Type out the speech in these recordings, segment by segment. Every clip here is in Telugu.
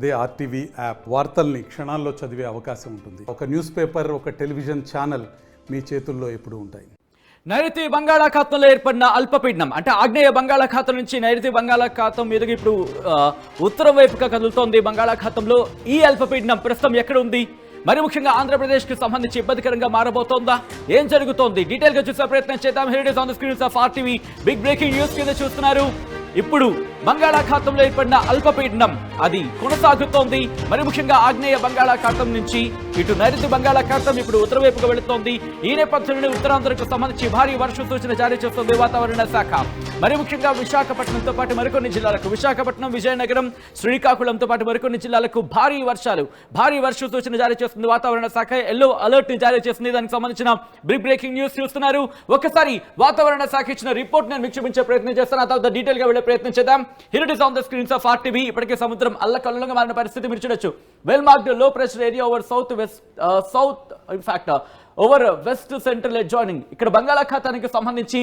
అదే ఆర్టీవీ యాప్ వార్తల్ని క్షణాల్లో చదివే అవకాశం ఉంటుంది. ఒక న్యూస్ పేపర్, ఒక టెలివిజన్ ఛానల్ మీ చేతుల్లో ఎప్పుడూ ఉంటాయి. నైరుతి బంగాళాఖాతంలో ఏర్పడిన అల్పపీడనం అంటే ఆగ్నేయ బంగాళాఖాతం నుంచి నైరుతి బంగాళాఖాతం మీదుగా ఇప్పుడు ఉత్తరం వైపుగా కదులుతోంది. బంగాళాఖాతంలో ఈ అల్పపీడనం ప్రస్తుతం ఎక్కడ ఉంది, మరి ముఖ్యంగా ఆంధ్రప్రదేశ్ కి సంబంధించి ఇబ్బందికరంగా మారబోతోందా, ఏం జరుగుతోంది డీటెయిల్ గా చూసే ప్రయత్నం చేద్దాం. Here it is on the screens of RTV. Big breaking news కింద చూస్తున్నారు. ఇప్పుడు బంగాళాఖాతంలో ఏర్పడిన అల్పపీడనం అది కొనసాగుతోంది. మరి ముఖ్యంగా ఆగ్నేయ బంగాళాఖాతం నుంచి ఇటు నైరుతి బంగాళాఖాతం ఇప్పుడు ఉత్తర వైపుగా వెళుతోంది. ఈ నేపథ్యంలో ఉత్తరాంధ్రకు సంబంధించి భారీ వర్ష సూచన జారీ చేస్తోంది వాతావరణ శాఖ. మరి ముఖ్యంగా విశాఖపట్నంతో పాటు మరికొన్ని జిల్లాలకు, విశాఖపట్నం, విజయనగరం, శ్రీకాకుళంతో పాటు మరికొన్ని జిల్లాలకు భారీ వర్ష సూచన జారీ చేస్తుంది వాతావరణ శాఖ. ఎల్లో అలర్ట్ ని జారీ చేస్తుంది. దానికి సంబంధించిన బిగ్ బ్రేకింగ్ న్యూస్ చూస్తున్నారు. ఒకసారి వాతావరణ శాఖ ఇచ్చిన రిపోర్ట్ నేను మీకు చూపించే ప్రయత్నం చేస్తాను. ఆ తర్వాత డీటెయిల్ గా వెళ్లే ప్రయత్నం చేద్దాం. Here it is on the screens of RTV. ఇప్పటికే సముద్రం అల్లకల్లోలంగా మారిన పరిస్థితి మీరు చూడొచ్చు. Well marked low pressure area over south in fact over west central joining. ఇక్కడ బంగాళాఖాతానికి సంబంధించి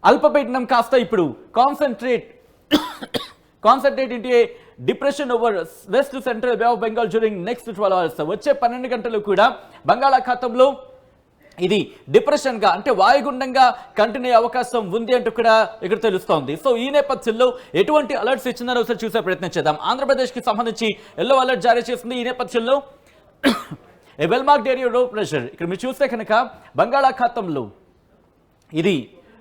అల్పపీడనం కాస్త ఇప్పుడు concentrate into a depression over west central Bay of Bengal during next 12 hours. వచ్చే 12 గంటలు కూడా బంగాళాఖాతంలో ఇది డిప్రెషన్ గా అంటే వాయుగుండంగా కంటిన్యూ అవకాశం ఉంది అంటూ కూడా ఇక్కడ తెలుస్తోంది. సో ఈ నేపథ్యంలో ఎటువంటి అలర్ట్స్ ఇచ్చిందో ఒకసారి చూసే ప్రయత్నం చేద్దాం. ఆంధ్రప్రదేశ్ కి సంబంధించి ఎల్లో అలర్ట్ జారీ చేసింది. ఈ నేపథ్యంలో ఏ వెల్ మార్క్డ్ ఏరియా లో ప్రెషర్ ఇక్కడ మీరు చూస్తే కనుక బంగాళాఖాతంలో ఇది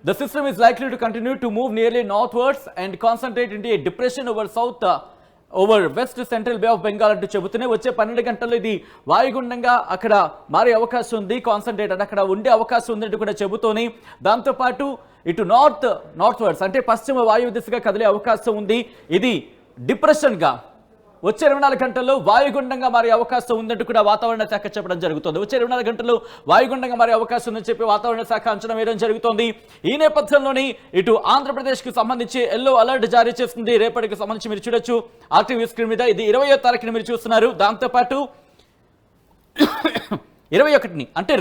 the system is likely to continue to move nearly northwards and concentrate into a depression over west central bay of bengal అంటూ చెబుతూనే వచ్చే 12 గంటల్లో ఇది వాయుగుండంగా అక్కడ మారే అవకాశం ఉంది. కాన్సన్ట్రేట్ అంటే అక్కడ ఉండే అవకాశం ఉంది అంటూ కూడా చెబుతూనే దాంతోపాటు ఇటు నార్త్వర్డ్స్ అంటే పశ్చిమ వాయువు దిశగా కదిలే అవకాశం ఉంది. ఇది డిప్రెషన్గా వచ్చే 24 గంటల్లో వాయుగుండంగా మారే అవకాశం ఉందంటూ కూడా వాతావరణ శాఖ చెప్పడం జరుగుతుంది. వచ్చే 24 గంటల్లో వాయుగుండంగా మారే అవకాశం ఉందని చెప్పి వాతావరణ శాఖ అంచనా వేయడం జరుగుతోంది. ఈ నేపథ్యంలోని ఇటు ఆంధ్రప్రదేశ్ కి సంబంధించి ఎల్లో అలర్ట్ జారీ చేస్తుంది. రేపటికి సంబంధించి మీరు చూడొచ్చు ఆర్టీవీ స్క్రీన్ మీద. ఇది 20వ తారీఖున మీరు చూస్తున్నారు. దాంతోపాటు 21ని అంటే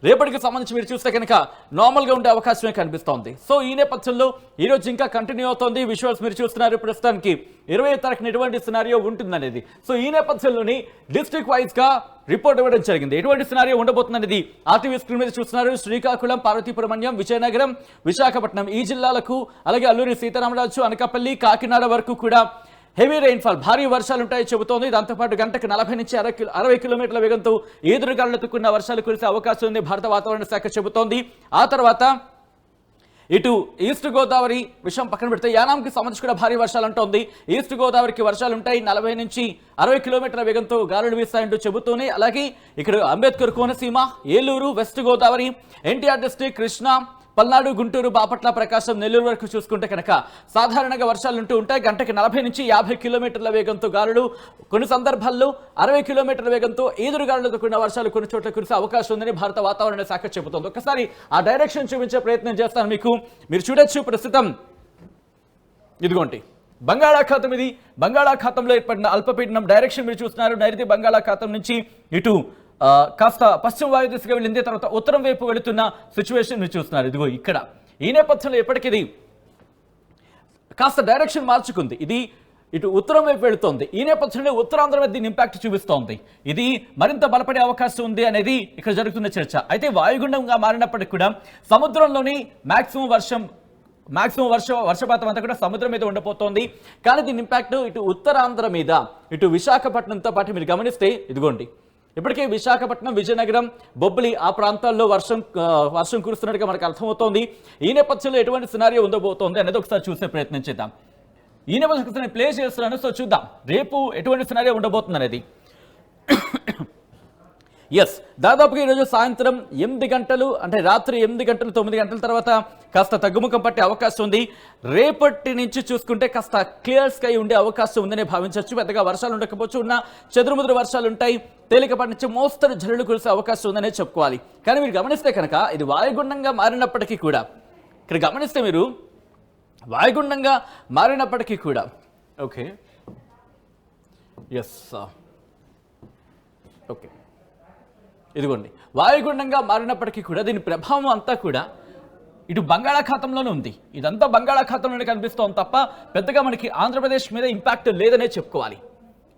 రేపటికి సంబంధించి మీరు చూస్తే కనుక నార్మల్గా ఉండే అవకాశమే కనిపిస్తోంది. సో ఈ నేపథ్యంలో ఈరోజు ఇంకా కంటిన్యూ అవుతోంది. విజువల్స్ మీరు చూస్తున్నారు. ప్రస్తుతానికి 20వ తారీఖున ఎటువంటి సినారియో ఉంటుందనేది. సో ఈ నేపథ్యంలోని డిస్ట్రిక్ట్ వైజ్ గా రిపోర్ట్ ఇవ్వడం జరిగింది. ఎటువంటి సినారియో ఉండబోతుందనేది ఆర్టీవీ స్క్రీన్ మీద చూస్తున్నారు. శ్రీకాకుళం, పార్వతీపురం, విజయనగరం, విశాఖపట్నం ఈ జిల్లాలకు, అలాగే అల్లూరి సీతారామరాజు, అనకాపల్లి, కాకినాడ వరకు కూడా హెవీ రెయిన్ఫాల్ భారీ వర్షాలు ఉంటాయని చెబుతోంది. దాంతోపాటు గంటకు 40 నుంచి 60 కిలోమీటర్ల వేగంతో ఈదురుగాలులతో కూడిన వర్షాలు కురిసే అవకాశం ఉంది భారత వాతావరణ శాఖ చెబుతోంది. ఆ తర్వాత ఇటు ఈస్ట్ గోదావరి విషయం పక్కన పెడితే యానాంకి సంబంధించి కూడా భారీ వర్షాలు అంటోంది. ఈస్ట్ గోదావరికి వర్షాలు ఉంటాయి. 40 నుంచి 60 కిలోమీటర్ల వేగంతో గాలులు వీస్తాయంటూ చెబుతూనే అలాగే ఇక్కడ అంబేద్కర్ కోనసీమ, ఏలూరు, వెస్ట్ గోదావరి, ఎన్టీఆర్ డిస్ట్రిక్ట్, కృష్ణా, పల్నాడు, గుంటూరు, బాపట్ల, ప్రకాశం, నెల్లూరు వరకు చూసుకుంటే కనుక సాధారణంగా వర్షాలు ఉంటూ ఉంటాయి. గంటకి 40 నుంచి 50 కిలోమీటర్ల వేగంతో గాలులు, కొన్ని సందర్భాల్లో 60 కిలోమీటర్ల వేగంతో ఈదురుగాలులతో కూడిన వర్షాలు కొన్ని చోట్ల కురిసే అవకాశం ఉందని భారత వాతావరణ శాఖ చెబుతోంది. ఒకసారి ఆ డైరెక్షన్ చూపించే ప్రయత్నం చేస్తాను మీకు. మీరు చూడొచ్చు ప్రస్తుతం ఇదిగోండి బంగాళాఖాతం. ఇది బంగాళాఖాతంలో ఏర్పడిన అల్పపీడనం డైరెక్షన్ మీరు చూస్తున్నారు. నైరుతి బంగాళాఖాతం నుంచి ఇటు కాస్త పశ్చిమ వాయు దిశగా వెళ్ళింది. తర్వాత ఉత్తరం వైపు వెళుతున్న సిచ్యువేషన్ మీరు చూస్తున్నారు. ఇదిగో ఇక్కడ ఈ నేపథ్యంలో ఎప్పటికిది కాస్త డైరెక్షన్ మార్చుకుంది. ఇది ఇటు ఉత్తరం వైపు వెళుతోంది. ఈ నేపథ్యంలో ఉత్తరాంధ్ర మీద దీని ఇంపాక్ట్ చూపిస్తోంది. ఇది మరింత బలపడే అవకాశం ఉంది అనేది ఇక్కడ జరుగుతున్న చర్చ. అయితే వాయుగుండంగా మారినప్పటికీ కూడా సముద్రంలోని మాక్సిమం వర్షపాతం అంతా కూడా సముద్రం మీద ఉండబోతోంది. కానీ దీని ఇంపాక్ట్ ఇటు ఉత్తరాంధ్ర మీద, ఇటు విశాఖపట్నంతో పాటు మీరు గమనిస్తే ఇదిగోండి ఇప్పటికే విశాఖపట్నం, విజయనగరం, బొబ్బిలి ఆ ప్రాంతాల్లో వర్షం కురుస్తున్నట్టుగా మనకు అర్థమవుతోంది. ఈ నేపథ్యంలో ఎటువంటి సినారియో ఉండబోతోంది అనేది ఒకసారి చూసే ప్రయత్నం చేద్దాం. ఈ నేపథ్యంలో నేను ప్లే చేస్తున్నాను. సో చూద్దాం రేపు ఎటువంటి సినారియో ఉండబోతుంది అనేది. ఎస్, దాదాపుగా ఈరోజు సాయంత్రం 8 గంటలు అంటే రాత్రి 8 గంటలు 9 గంటల తర్వాత కాస్త తగ్గుముఖం పట్టే అవకాశం ఉంది. రేపటి నుంచి చూసుకుంటే కాస్త క్లియర్ స్కై ఉండే అవకాశం ఉందనే భావించవచ్చు. పెద్దగా వర్షాలు ఉండకపోవచ్చు, ఉన్న చెదురుముదురు వర్షాలు ఉంటాయి. తేలికపాటి నుంచి మోస్తరు జల్లులు కురిసే అవకాశం ఉందనే చెప్పుకోవాలి. కానీ మీరు గమనిస్తే కనుక ఇది వాయుగుండంగా మారినప్పటికీ కూడా ఇక్కడ గమనిస్తే మీరు వాయుగుండంగా మారినప్పటికీ కూడా ఓకే ఎస్ ఓకే ఇదిగోండి వాయుగుండంగా మారినప్పటికీ కూడా దీని ప్రభావం అంతా కూడా ఇటు బంగాళాఖాతంలోనే ఉంది. ఇదంతా బంగాళాఖాతంలోనే కనిపిస్తోంది తప్ప పెద్దగా మనకి ఆంధ్రప్రదేశ్ మీద ఇంపాక్ట్ లేదనే చెప్పుకోవాలి.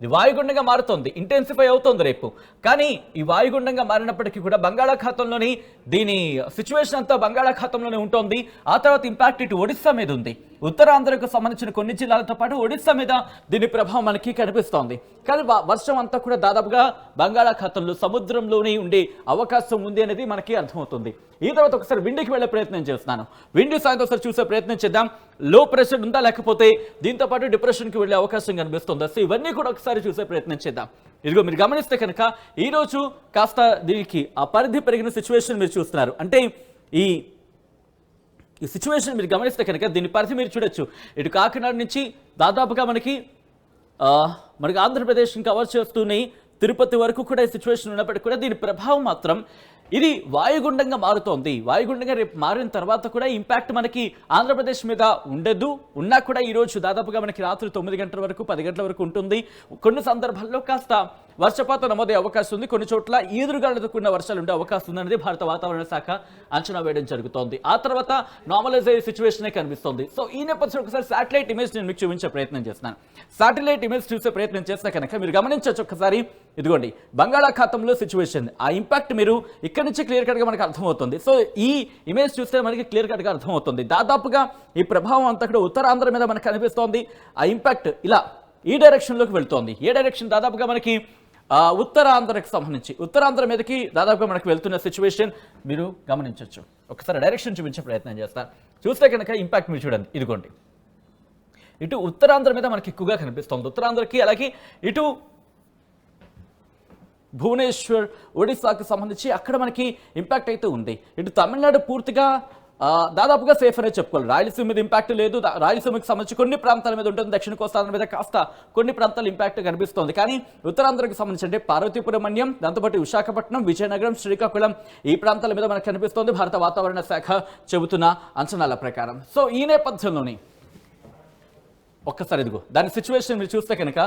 ఇది వాయుగుండంగా మారుతోంది, ఇంటెన్సిఫై అవుతోంది రేపు. కానీ ఈ వాయుగుండంగా మారినప్పటికీ కూడా బంగాళాఖాతంలోని దీని సిచ్యువేషన్ అంతా బంగాళాఖాతంలోనే ఉంటుంది. ఆ తర్వాత ఇంపాక్ట్ ఇటు ఒడిస్సా మీద ఉంది. ఉత్తరాంధ్రకు సంబంధించిన కొన్ని జిల్లాలతో పాటు ఒడిస్సా మీద దీని ప్రభావం మనకి కనిపిస్తోంది. కానీ వర్షం అంతా కూడా దాదాపుగా బంగాళాఖాతంలో సముద్రంలోనే ఉండే అవకాశం ఉంది అనేది మనకి అర్థమవుతుంది. ఈ తర్వాత ఒకసారి విండికి వెళ్ళే ప్రయత్నం చేస్తున్నాను. విండి సాయంత్రం ఒకసారి చూసే ప్రయత్నం చేద్దాం. లో ప్రెషర్ ఉందా, లేకపోతే దీంతో పాటు డిప్రెషన్కి వెళ్ళే అవకాశం కనిపిస్తుందా? సో ఇవన్నీ కూడా ఒకసారి చూసే ప్రయత్నం చేద్దాం. ఇదిగో మీరు గమనిస్తే కనుక ఈరోజు కాస్త దీనికి ఆ పరిధి పెరిగిన సిచ్యువేషన్ మీరు చూస్తున్నారు. అంటే ఈ సిచ్యువేషన్ మీరు గమనిస్తే కనుక దీని పరిధి మీరు చూడొచ్చు. ఇటు కాకినాడ నుంచి దాదాపుగా మనకి ఆంధ్రప్రదేశ్ని కవర్ చేస్తూనే తిరుపతి వరకు కూడా ఈ సిచ్యువేషన్ ఉన్నప్పటికీ కూడా దీని ప్రభావం మాత్రం ఇది వాయుగుండంగా మారుతోంది. వాయుగుండంగా రేపు మారిన తర్వాత కూడా ఇంపాక్ట్ మనకి ఆంధ్రప్రదేశ్ మీద ఉండదు. ఉన్నా కూడా ఈరోజు దాదాపుగా మనకి రాత్రి 9 గంటల వరకు 10 గంటల వరకు ఉంటుంది. కొన్ని సందర్భాల్లో కాస్త వర్షపాతం నమోదే అవకాశం ఉంది. కొన్ని చోట్ల ఈదురుగాలులతో కూడిన వర్షాలు ఉండే అవకాశం ఉందనేది భారత వాతావరణ శాఖ అంచనా వేయడం జరుగుతోంది. ఆ తర్వాత నార్మలైజ్ అయ్యే సిచ్యువేషన్ కనిపిస్తుంది. సో ఈ నేపథ్యంలో ఒకసారి శాటిలైట్ ఇమేజ్ నేను మీకు చూపించే ప్రయత్నం చేస్తున్నాను. శాటిలైట్ ఇమేజ్ చూసే ప్రయత్నం చేస్తే కనుక మీరు గమనించవచ్చు ఒకసారి. ఇదిగోండి బంగాళాఖాతంలో సిచ్యువేషన్, ఆ ఇంపాక్ట్ మీరు ఇక్కడ నుంచి క్లియర్ కట్గా మనకు అర్థమవుతుంది. సో ఈ ఇమేజ్ చూస్తే మనకి క్లియర్ కట్గా అర్థమవుతుంది. దాదాపుగా ఈ ప్రభావం అంతా కూడా ఉత్తరాంధ్ర మీద మనకు కనిపిస్తోంది. ఆ ఇంపాక్ట్ ఇలా ఈ డైరెక్షన్లోకి వెళ్తోంది. ఏ డైరెక్షన్? దాదాపుగా మనకి ఉత్తరాంధ్రకు సంబంధించి ఉత్తరాంధ్ర మీదకి దాదాపుగా మనకు వెళ్తున్న సిచ్యువేషన్ మీరు గమనించవచ్చు. ఒకసారి డైరెక్షన్ చూపించే ప్రయత్నం చేస్తాను. చూస్తే కనుక ఇంపాక్ట్ మీరు చూడండి. ఇదిగోండి ఇటు ఉత్తరాంధ్ర మీద మనకి ఎక్కువగా కనిపిస్తుంది. ఉత్తరాంధ్రకి అలాగే ఇటు భువనేశ్వర్ ఒడిశాకు సంబంధించి అక్కడ మనకి ఇంపాక్ట్ అయితే ఉంది. ఇటు తమిళనాడు పూర్తిగా దాదాపుగా సేఫ్ అనే చెప్పుకోవాలి. రాయలసీమ మీద ఇంపాక్ట్ లేదు. రాయలసీమకి సంబంధించి కొన్ని ప్రాంతాల మీద ఉంటుంది. దక్షిణ కోస్తాంధ్ర మీద కాస్త కొన్ని ప్రాంతాల ఇంపాక్ట్ కనిపిస్తోంది. కానీ ఉత్తరాంధ్రకి సంబంధించి అంటే పార్వతీపురం మన్యం, దాంతోపాటు విశాఖపట్నం, విజయనగరం, శ్రీకాకుళం ఈ ప్రాంతాల మీద మనకు కనిపిస్తోంది భారత వాతావరణ శాఖ చెబుతున్న అంచనాల ప్రకారం. సో ఈ నేపథ్యంలోని ఒక్కసారి ఇదిగో దాని సిచ్యువేషన్ మీరు చూస్తే కనుక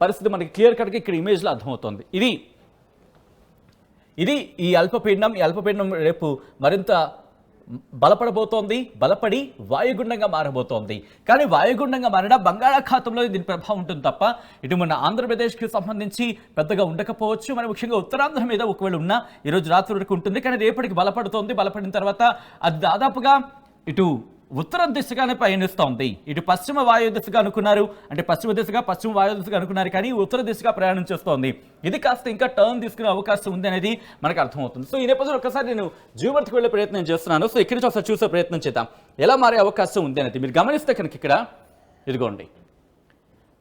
పరిస్థితి మనకి క్లియర్ కట్గా ఇక్కడ ఇమేజ్లో అర్థమవుతోంది. ఇది ఈ అల్పపీడనం రేపు మరింత బలపడబోతోంది. బలపడి వాయుగుండంగా మారబోతోంది. కానీ వాయుగుండంగా మారిన బంగాళాఖాతంలో దీని ప్రభావం ఉంటుంది తప్ప ఇటు మన ఆంధ్రప్రదేశ్కి సంబంధించి పెద్దగా ఉండకపోవచ్చు. మరి ముఖ్యంగా ఉత్తరాంధ్ర మీద ఒకవేళ ఉన్నా ఈరోజు రాత్రి వరకు ఉంటుంది. కానీ రేపటికి బలపడుతోంది. బలపడిన తర్వాత అది దాదాపుగా ఇటు ఉత్తర దిశగానే పయనిస్తోంది. ఇటు పశ్చిమ వాయు దిశగా అనుకున్నారు, అంటే పశ్చిమ వాయు దిశగా అనుకున్నారు, కానీ ఉత్తర దిశగా ప్రయాణం చేస్తోంది. ఇది కాస్త ఇంకా టర్న్ తీసుకునే అవకాశం ఉంది అనేది మనకు అర్థమవుతుంది. సో ఈ నేపథ్యంలో ఒకసారి నేను జీవర్తికి వెళ్ళే ప్రయత్నం చేస్తున్నాను. సో ఇక్కడి నుంచి ఒకసారి చూసే ప్రయత్నం చేద్దాం ఎలా మారే అవకాశం ఉంది అనేది. మీరు గమనిస్తే కనుక ఇక్కడ ఇదిగోండి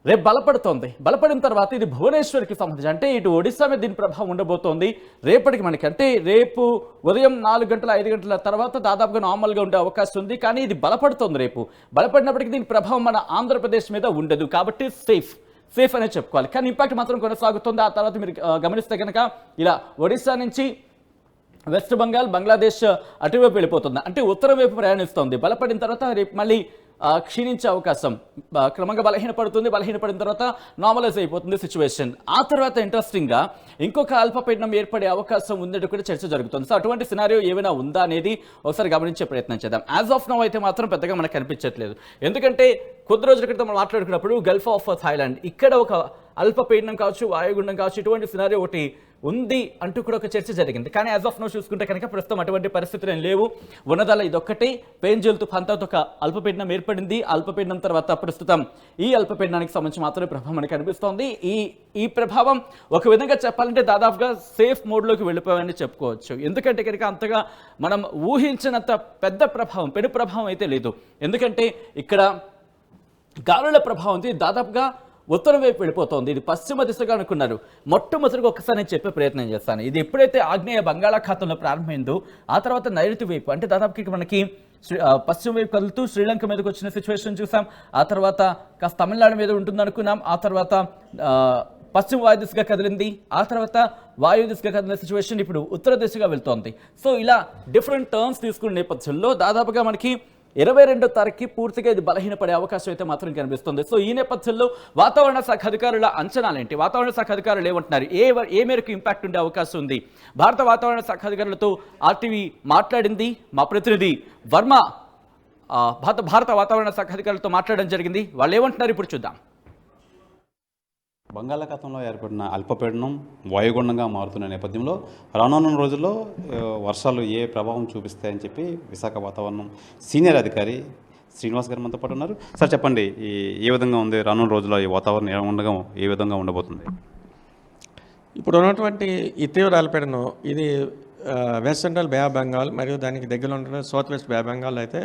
రేపు బలపడుతోంది. బలపడిన తర్వాత ఇది భువనేశ్వర్కి సంబంధించి అంటే ఇటు ఒడిశా మీద దీని ప్రభావం ఉండబోతోంది. రేపటికి మనకి అంటే రేపు ఉదయం 4 గంటల 5 గంటల తర్వాత దాదాపుగా నార్మల్గా ఉండే అవకాశం ఉంది. కానీ ఇది బలపడుతోంది. రేపు బలపడినప్పటికీ దీని ప్రభావం మన ఆంధ్రప్రదేశ్ మీద ఉండదు. కాబట్టి సేఫ్ అనే చెప్పుకోవాలి. కానీ ఇంపాక్ట్ మాత్రం కొనసాగుతుంది. ఆ తర్వాత మీరు గమనిస్తే కనుక ఇలా ఒడిశా నుంచి వెస్ట్ బెంగాల్, బంగ్లాదేశ్ అటువైపు వెళ్ళిపోతుంది. అంటే ఉత్తరం వైపు ప్రయాణిస్తుంది. బలపడిన తర్వాత రేపు మళ్ళీ క్షీణించే అవకాశం, క్రమంగా బలహీనపడిన తర్వాత నార్మలైజ్ అయిపోతుంది సిచ్యువేషన్. ఆ తర్వాత ఇంట్రెస్టింగ్గా ఇంకొక అల్పపీడనం ఏర్పడే అవకాశం ఉందని కూడా చర్చ జరుగుతుంది. సో అటువంటి సినారియో ఏమైనా ఉందా అనేది ఒకసారి గమనించే ప్రయత్నం చేద్దాం. యాజ్ ఆఫ్ నౌ అయితే మాత్రం పెద్దగా మనకు కనిపించట్లేదు. ఎందుకంటే కొద్ది రోజుల క్రితం మనం మాట్లాడుకున్నప్పుడు గల్ఫ్ ఆఫ్ థాయిలాండ్ ఇక్కడ ఒక అల్పపీడనం కావచ్చు, వాయుగుండం కావచ్చు, ఇటువంటి సినారియో ఒకటి ఉంది అంటూ కూడా ఒక చర్చ జరిగింది. కానీ యాజ్ ఆఫ్ నో చూసుకుంటే కనుక ప్రస్తుతం అటువంటి పరిస్థితులు ఏం లేవు. ఉన్నదల్లా ఇదొక్కటి పేంజల్ తుఫాన్తో ఒక అల్పపీడనం ఏర్పడింది. అల్పపీడనం తర్వాత ప్రస్తుతం ఈ అల్పపీడనానికి సంబంధించి మాత్రమే ప్రభావం మనకు కనిపిస్తోంది. ఈ ప్రభావం ఒక విధంగా చెప్పాలంటే దాదాపుగా సేఫ్ మోడ్లోకి వెళ్ళిపోయామని చెప్పుకోవచ్చు. ఎందుకంటే కనుక అంతగా మనం ఊహించినంత పెను ప్రభావం అయితే లేదు. ఎందుకంటే ఇక్కడ గాలుల ప్రభావం దాదాపుగా ఉత్తరం వైపు వెళ్ళిపోతుంది. ఇది పశ్చిమ దిశగా అనుకున్నారు. మొట్టమొదటిగా ఒక్కసారి నేను చెప్పే ప్రయత్నం చేస్తాను. ఇది ఎప్పుడైతే ఆగ్నేయ బంగాళాఖాతంలో ప్రారంభమైందో ఆ తర్వాత నైరుతి వైపు అంటే దాదాపుకి మనకి పశ్చిమ వైపు కదులుతూ శ్రీలంక మీదకి వచ్చిన సిచ్యువేషన్ చూసాం. ఆ తర్వాత కాస్త తమిళనాడు మీద ఉంటుంది అనుకున్నాం. ఆ తర్వాత పశ్చిమ వాయు దిశగా కదిలింది. ఆ తర్వాత వాయు దిశగా కదిలిన సిచ్యువేషన్ ఇప్పుడు ఉత్తర దిశగా వెళ్తోంది. సో ఇలా డిఫరెంట్ టర్న్స్ తీసుకునే నేపథ్యంలో దాదాపుగా మనకి 22వ తారీఖుకి పూర్తిగా ఇది బలహీనపడే అవకాశం అయితే మాత్రం కనిపిస్తుంది. సో ఈ నేపథ్యంలో వాతావరణ శాఖ అధికారుల అంచనాలేంటి, వాతావరణ శాఖ అధికారులు ఏమంటున్నారు, ఏ మేరకు ఇంపాక్ట్ ఉండే అవకాశం ఉంది? భారత వాతావరణ శాఖ అధికారులతో ఆర్టీవీ మాట్లాడింది. మా ప్రతినిధి వర్మ భారత వాతావరణ శాఖ అధికారులతో మాట్లాడడం జరిగింది. వాళ్ళు ఏమంటున్నారు ఇప్పుడు చూద్దాం. బంగాళాఖాతంలో ఏర్పడిన అల్పపీడనం వాయుగుండంగా మారుతున్న నేపథ్యంలో రానున్న రోజుల్లో వర్షాలు ఏ ప్రభావం చూపిస్తాయని చెప్పి విశాఖ వాతావరణం సీనియర్ అధికారి శ్రీనివాస్ గారు మనతో పాటు ఉన్నారు. సార్ చెప్పండి, ఏ విధంగా ఉంది రానున్న రోజుల్లో ఈ వాతావరణం ఏ విధంగా ఉండబోతుంది? ఇప్పుడు ఉన్నటువంటి ఈ తీవ్ర అల్పపీడనం ఇది west central Bay of Bengal మరియు దానికి దగ్గరలో ఉంటున్న south west Bay of Bengal అయితే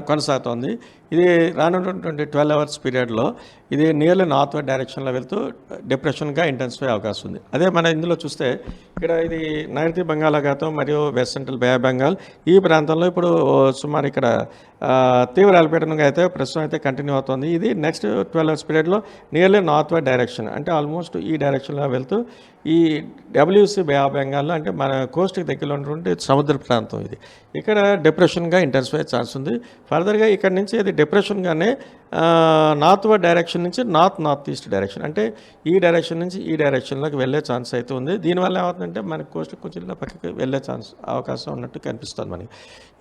కొనసాగుతోంది. ఇది రానున్నటువంటి 12 అవర్స్ పీరియడ్లో ఇది నియర్లీ నార్త్ వెస్ట్ డైరెక్షన్లో వెళ్తూ డిప్రెషన్గా ఇంటెన్సిఫై అవకాశం ఉంది. అదే మన ఇందులో చూస్తే ఇక్కడ ఇది నైరుతి బంగాళాఖాతం మరియు west central Bay of Bengal ఈ ప్రాంతంలో ఇప్పుడు సుమారు ఇక్కడ తీవ్ర అల్పపీడనంగా అయితే ప్రస్తుతం అయితే కంటిన్యూ అవుతుంది. ఇది నెక్స్ట్ 12 అవర్స్ పీరియడ్లో నియర్లీ నార్త్ వెస్ట్ డైరెక్షన్ అంటే ఆల్మోస్ట్ ఈ డైరెక్షన్లో వెళ్తూ ఈ డబ్ల్యూసీ బే ఆఫ్ బెంగాల్లో అంటే మన కోస్ట్కి దగ్గరలో ఉన్నటువంటి సముద్ర ప్రాంతం ఇది ఇక్కడ డిప్రెషన్గా ఇంటెన్సిఫై ఛాన్స్ ఉంది. ఫర్దర్గా ఇక్కడ నుంచి ఇది డిప్రెషన్గానే నార్త్ వెస్ట్ డైరెక్షన్ నుంచి నార్త్ ఈస్ట్ డైరెక్షన్ అంటే ఈ డైరెక్షన్ నుంచి ఈ డైరెక్షన్లోకి వెళ్ళే ఛాన్స్ అయితే ఉంది. దీనివల్ల ఏమవుతుందంటే మన కోస్ట్ కొంచెం పక్కకి వెళ్ళే అవకాశం ఉన్నట్టు కనిపిస్తుంది మనకి.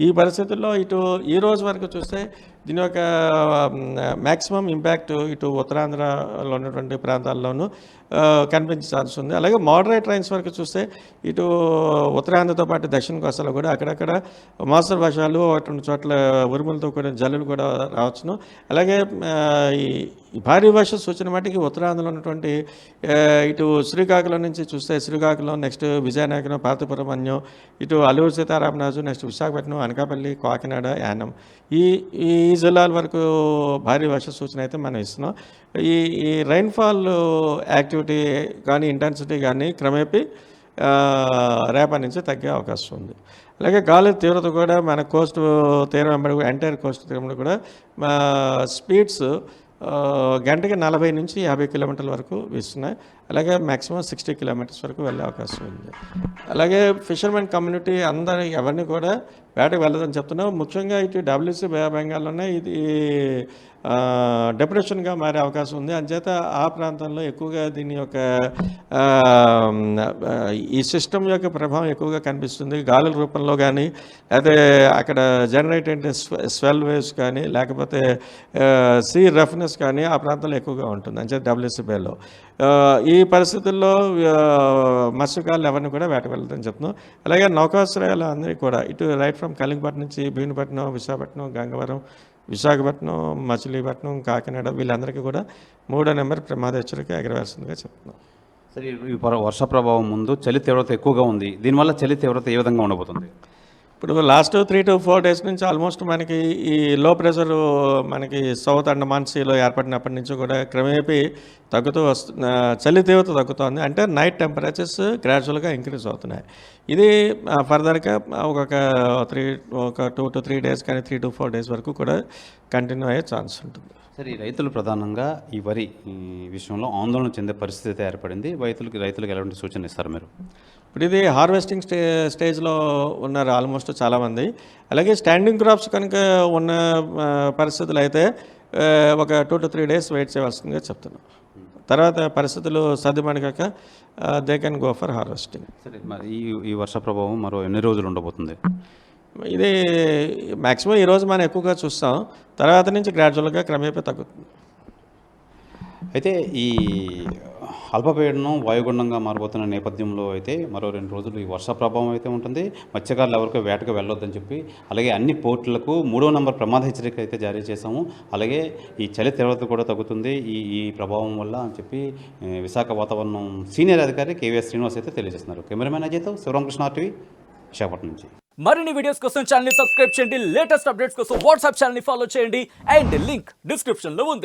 ఈ పరిస్థితుల్లో ఇటు ఈ రోజు వరకు చూస్తే దీని యొక్క మ్యాక్సిమం ఇంపాక్ట్ ఇటు ఉత్తరాంధ్రలో ఉన్నటువంటి ప్రాంతాల్లోనూ కనిపించే ఛాన్స్ ఉంది. అలాగే మోడరేట్ రైన్స్ వరకు చూస్తే ఇటు ఉత్తరాంధ్రతో పాటు దక్షిణ కోస్తాలో కూడా అక్కడక్కడ మోస్తరు వర్షాలు అటువంటి చోట్ల ఉరుములతో కూడిన జల్లులు కూడా రావచ్చును. అలాగే ఈ భారీ వర్ష సూచన మటుకి ఉత్తరాంధ్రలో ఉన్నటువంటి ఇటు శ్రీకాకుళం నుంచి చూస్తే శ్రీకాకుళం, నెక్స్ట్ విజయనగరం, పార్తపురం, అన్యం, ఇటు అల్లూరు సీతారామరాజు, నెక్స్ట్ విశాఖపట్నం, అనకాపల్లి, కాకినాడ, యానం ఈ జిల్లాల వరకు భారీ వర్ష సూచన అయితే మనం ఇస్తున్నాం. ఈ రైన్ఫాల్ యాక్టివిటీ కానీ ఇంటెన్సిటీ కానీ క్రమేపీ రేపటి నుంచి తగ్గే అవకాశం ఉంది. అలాగే గాలి తీవ్రత కూడా మన కోస్ట్ తీరం వెంబడి ఎంటైర్ కోస్ట్ తీరం కూడా స్పీడ్స్ గంటకి 40 నుంచి 50 కిలోమీటర్ల వరకు వీస్తున్నాయి. అలాగే మ్యాక్సిమం 60 కిలోమీటర్స్ వరకు వెళ్ళే అవకాశం ఉంది. అలాగే ఫిషర్మెన్ కమ్యూనిటీ ఎవరిని కూడా వేటకు వెళ్ళదని చెప్తున్నాం. ముఖ్యంగా ఇటు డబ్ల్యూసీ బే ఆఫ్ బెంగాల్లోనే ఇది డిప్రెషన్గా మారే అవకాశం ఉంది. అంచేత ఆ ప్రాంతంలో ఎక్కువగా దీని యొక్క ఈ సిస్టమ్ యొక్క ప్రభావం ఎక్కువగా కనిపిస్తుంది. గాలుల రూపంలో కానీ అయితే అక్కడ జనరేట్ అయితే స్వెల్ వేవ్స్ కానీ లేకపోతే సీ రఫ్నెస్ కానీ ఆ ప్రాంతంలో ఎక్కువగా ఉంటుంది. అంచేత డబ్ల్యూసీ బేలో ఈ పరిస్థితుల్లో మత్స్యకారులు ఎవరిని కూడా వేట వెళ్ళదని చెప్తున్నాం. అలాగే నౌకాశ్రయాలు అందరికీ కూడా ఇటు రైట్ ఫ్రమ్ కళింగపట్నం నుంచి భీమునిపట్నం, విశాఖపట్నం, గంగవరం, విశాఖపట్నం, మచిలీపట్నం, కాకినాడ వీళ్ళందరికీ కూడా 3వ నెంబర్ ప్రమాద హెచ్చరిక ఎగరవేస్తుందిగా చెప్తున్నాం. సరే, ఈ వర్ష ప్రభావం ముందు చలి తీవ్రత ఎక్కువగా ఉంది. దీనివల్ల చలి తీవ్రత ఏ విధంగా ఉండబోతుంది? ఇప్పుడు లాస్ట్ 3 to 4 డేస్ నుంచి ఆల్మోస్ట్ మనకి ఈ లో ప్రెషర్ మనకి సౌత్ అండమాన్ సీలో ఏర్పడినప్పటి నుంచి కూడా క్రమేపీ తగ్గుతూ చలి తీవ్రత తగ్గుతోంది. అంటే నైట్ టెంపరేచర్స్ గ్రాడ్యువల్గా ఇంక్రీజ్ అవుతున్నాయి. ఇది ఫర్దర్గా ఒక 2 to 3 డేస్ కానీ 3 to 4 డేస్ వరకు కూడా కంటిన్యూ అయ్యే ఛాన్స్ ఉంటుంది. సరే, ఈ రైతులు ప్రధానంగా ఈ వరి విషయంలో ఆందోళన చెందే పరిస్థితి అయితే ఏర్పడింది. రైతులకు ఎలాంటి సూచన ఇస్తారు మీరు? ఇప్పుడు ఇది హార్వెస్టింగ్ స్టేజ్లో ఉన్నారు ఆల్మోస్ట్ చాలామంది. అలాగే స్టాండింగ్ క్రాప్స్ కనుక ఉన్న పరిస్థితులు అయితే ఒక 2 to 3 డేస్ వెయిట్ చేయవలసిందిగా చెప్తున్నాం. తర్వాత పరిస్థితులు సర్దుమణిగాక they can go for harvesting. సరే, మరి ఈ వర్ష ప్రభావం మరో ఎన్ని రోజులు ఉండబోతుంది? ఇది మ్యాక్సిమం ఈరోజు మనం ఎక్కువగా చూస్తాం. తర్వాత నుంచి గ్రాడ్యువల్గా క్రమేపీ తగ్గుతుంది. అయితే ఈ అల్పపీడనం వాయుగుండంగా మారబోతున్న నేపథ్యంలో అయితే మరో 2 రోజులు ఈ వర్ష ప్రభావం అయితే ఉంటుంది. మత్స్యకారులు ఎవరికో వేటకు వెళ్ళొద్దని చెప్పి, అలాగే అన్ని పోర్టులకు 3వ నెంబర్ ప్రమాద హెచ్చరిక అయితే జారీ చేశాము. అలాగే ఈ చలి తీవ్రత కూడా తగ్గుతుంది ఈ ప్రభావం వల్ల అని చెప్పి విశాఖ వాతావరణం సీనియర్ అధికారి కేవీఎస్ శ్రీనివాస్ అయితే తెలియజేస్తున్నారు. కెమెరామెన్ అజయ్తో శివరామకృష్ణ టీవీ విశాఖపట్నం నుంచి. మరిన్ని వీడియోస్ కోసం ఛానల్ ని సబ్స్క్రైబ్ చేయండి. లేటెస్ట్ అప్డేట్స్ కోసం వాట్సాప్ ఛానల్ ని ఫాలో చేయండి. అండ్ లింక్ డిస్క్రిప్షన్ లో ఉంది.